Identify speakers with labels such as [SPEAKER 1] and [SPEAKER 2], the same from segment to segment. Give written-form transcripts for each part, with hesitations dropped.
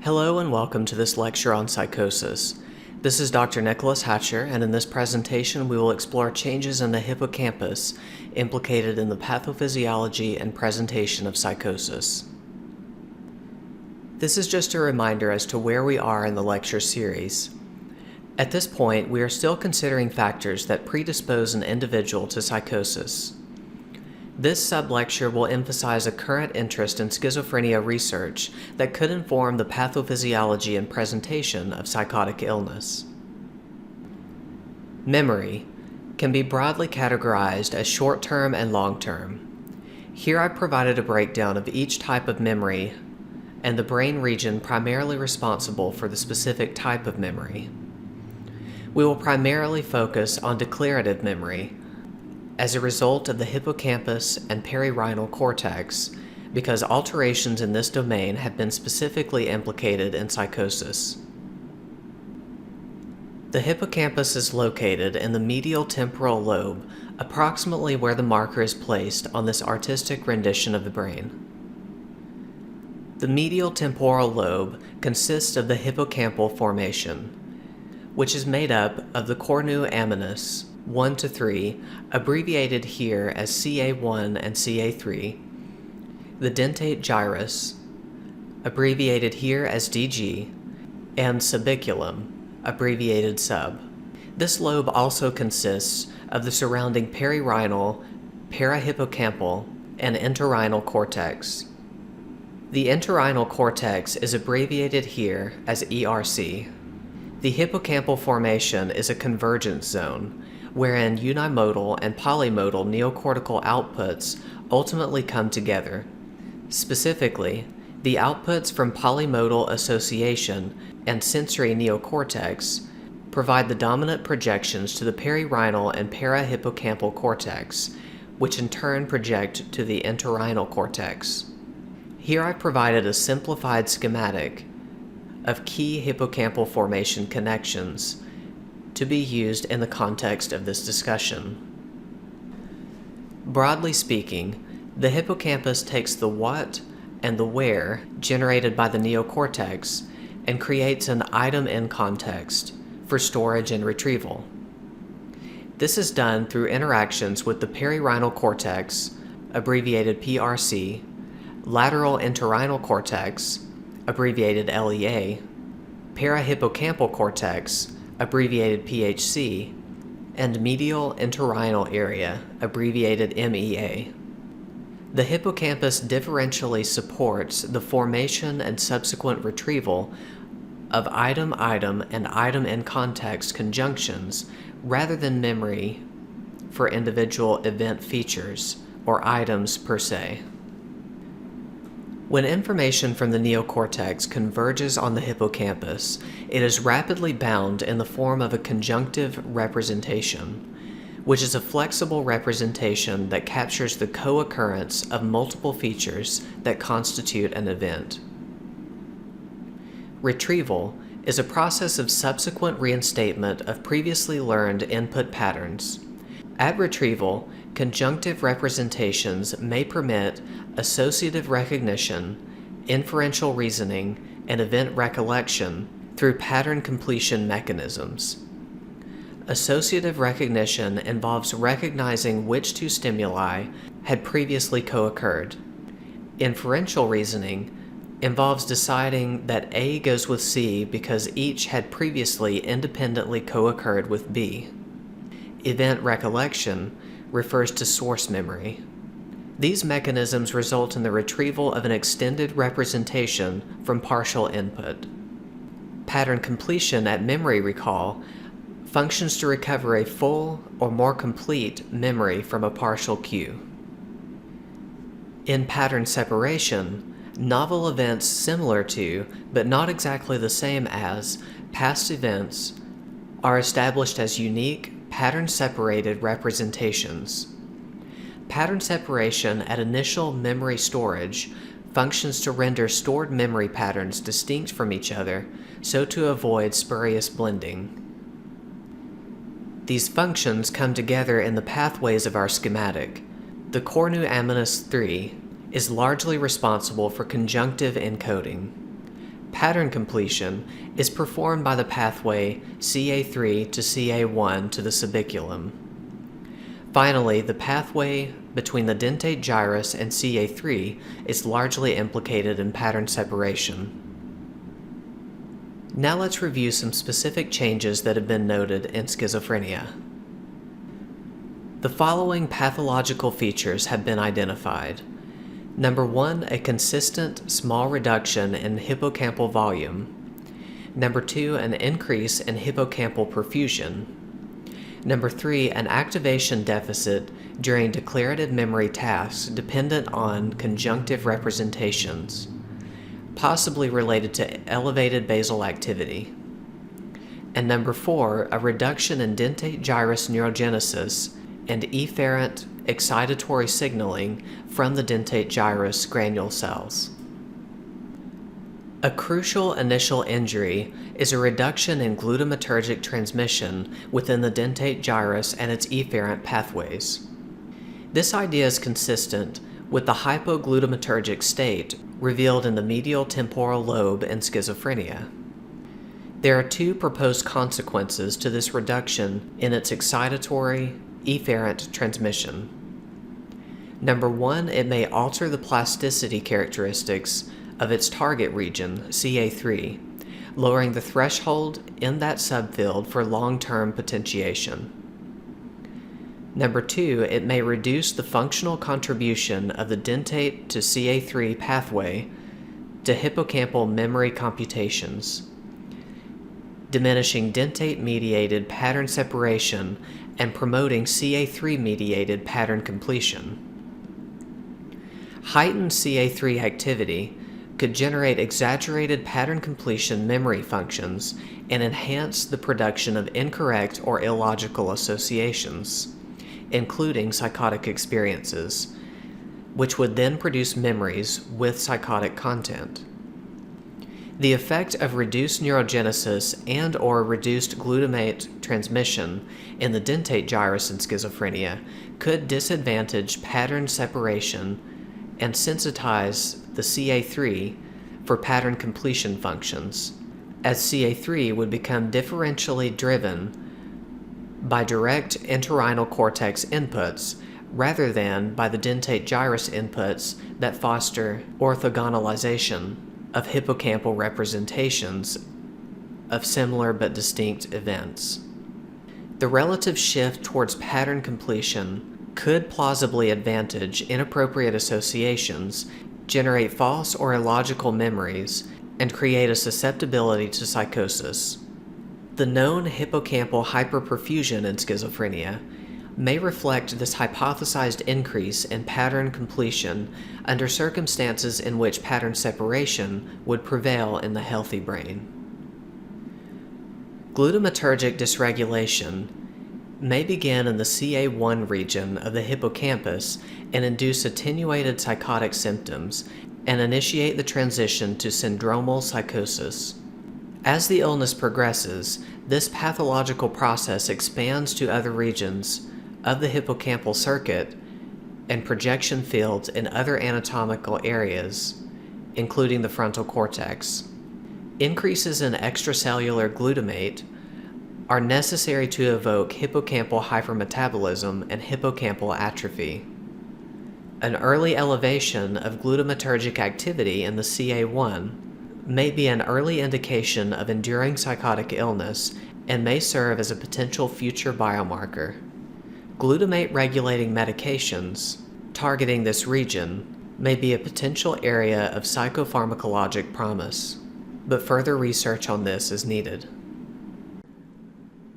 [SPEAKER 1] Hello and welcome to this lecture on psychosis. This is Dr. Nicholas Hatcher, and in this presentation we will explore changes in the hippocampus implicated in the pathophysiology and presentation of psychosis. This is just a reminder as to where we are in the lecture series. At this point, we are still considering factors that predispose an individual to psychosis. This sublecture will emphasize a current interest in schizophrenia research that could inform the pathophysiology and presentation of psychotic illness. Memory can be broadly categorized as short-term and long-term. Here I provided a breakdown of each type of memory and the brain region primarily responsible for the specific type of memory. We will primarily focus on declarative memory, as a result of the hippocampus and perirhinal cortex, because alterations in this domain have been specifically implicated in psychosis. The hippocampus is located in the medial temporal lobe, approximately where the marker is placed on this artistic rendition of the brain. The medial temporal lobe consists of the hippocampal formation, which is made up of the cornu aminis 1 to 3, abbreviated here as CA1 and CA3, the dentate gyrus, abbreviated here as DG, and subiculum, abbreviated sub. This lobe also consists of the surrounding perirhinal, parahippocampal, and entorhinal cortex. The entorhinal cortex is abbreviated here as ERC. The hippocampal formation is a convergence zone, wherein unimodal and polymodal neocortical outputs ultimately come together. Specifically, the outputs from polymodal association and sensory neocortex provide the dominant projections to the perirhinal and parahippocampal cortex, which in turn project to the entorhinal cortex. Here I provided a simplified schematic of key hippocampal formation connections to be used in the context of this discussion. Broadly speaking, the hippocampus takes the what and the where generated by the neocortex and creates an item in context for storage and retrieval. This is done through interactions with the perirhinal cortex, abbreviated PRC, lateral entorhinal cortex, abbreviated LEA, parahippocampal cortex, abbreviated PHC, and medial entorhinal area, abbreviated MEA. The hippocampus differentially supports the formation and subsequent retrieval of item-item and item-in-context conjunctions rather than memory for individual event features or items per se. When information from the neocortex converges on the hippocampus, it is rapidly bound in the form of a conjunctive representation, which is a flexible representation that captures the co-occurrence of multiple features that constitute an event. Retrieval is a process of subsequent reinstatement of previously learned input patterns. At retrieval, conjunctive representations may permit associative recognition, inferential reasoning, and event recollection through pattern completion mechanisms. Associative recognition involves recognizing which two stimuli had previously co-occurred. Inferential reasoning involves deciding that A goes with C because each had previously independently co-occurred with B. Event recollection refers to source memory. These mechanisms result in the retrieval of an extended representation from partial input. Pattern completion at memory recall functions to recover a full or more complete memory from a partial cue. In pattern separation, novel events similar to, but not exactly the same as, past events are established as unique, pattern-separated representations. Pattern separation at initial memory storage functions to render stored memory patterns distinct from each other, so to avoid spurious blending. These functions come together in the pathways of our schematic. The cornu aminis 3 is largely responsible for conjunctive encoding. Pattern completion is performed by the pathway CA3 to CA1 to the subiculum. Finally, the pathway between the dentate gyrus and CA3 is largely implicated in pattern separation. Now let's review some specific changes that have been noted in schizophrenia. The following pathological features have been identified. Number 1, a consistent small reduction in hippocampal volume. Number 2, an increase in hippocampal perfusion. Number 3, an activation deficit during declarative memory tasks dependent on conjunctive representations, possibly related to elevated basal activity. And number 4, a reduction in dentate gyrus neurogenesis and efferent excitatory signaling from the dentate gyrus granule cells. A crucial initial injury is a reduction in glutamatergic transmission within the dentate gyrus and its efferent pathways. This idea is consistent with the hypoglutamatergic state revealed in the medial temporal lobe in schizophrenia. There are two proposed consequences to this reduction in its excitatory efferent transmission. Number 1, it may alter the plasticity characteristics of its target region, CA3, lowering the threshold in that subfield for long-term potentiation. Number 2, it may reduce the functional contribution of the dentate to CA3 pathway to hippocampal memory computations, diminishing dentate-mediated pattern separation and promoting CA3-mediated pattern completion. Heightened CA3 activity could generate exaggerated pattern completion memory functions and enhance the production of incorrect or illogical associations, including psychotic experiences, which would then produce memories with psychotic content. The effect of reduced neurogenesis and/or reduced glutamate transmission in the dentate gyrus in schizophrenia could disadvantage pattern separation and sensitize the CA3 for pattern completion functions, as CA3 would become differentially driven by direct entorhinal cortex inputs rather than by the dentate gyrus inputs that foster orthogonalization of hippocampal representations of similar but distinct events. The relative shift towards pattern completion could plausibly advantage inappropriate associations, generate false or illogical memories, and create a susceptibility to psychosis. The known hippocampal hyperperfusion in schizophrenia may reflect this hypothesized increase in pattern completion under circumstances in which pattern separation would prevail in the healthy brain. Glutamatergic dysregulation may begin in the CA1 region of the hippocampus and induce attenuated psychotic symptoms and initiate the transition to syndromal psychosis. As the illness progresses, this pathological process expands to other regions of the hippocampal circuit and projection fields in other anatomical areas, including the frontal cortex. Increases in extracellular glutamate are necessary to evoke hippocampal hypermetabolism and hippocampal atrophy. An early elevation of glutamatergic activity in the CA1 may be an early indication of enduring psychotic illness and may serve as a potential future biomarker. Glutamate-regulating medications targeting this region may be a potential area of psychopharmacologic promise, but further research on this is needed.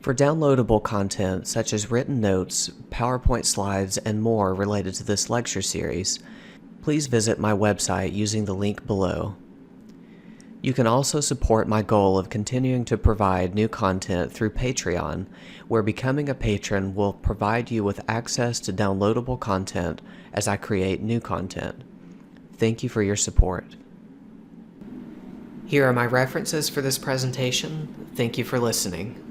[SPEAKER 1] For downloadable content such as written notes, PowerPoint slides, and more related to this lecture series, please visit my website using the link below. You can also support my goal of continuing to provide new content through Patreon, where becoming a patron will provide you with access to downloadable content as I create new content. Thank you for your support. Here are my references for this presentation. Thank you for listening.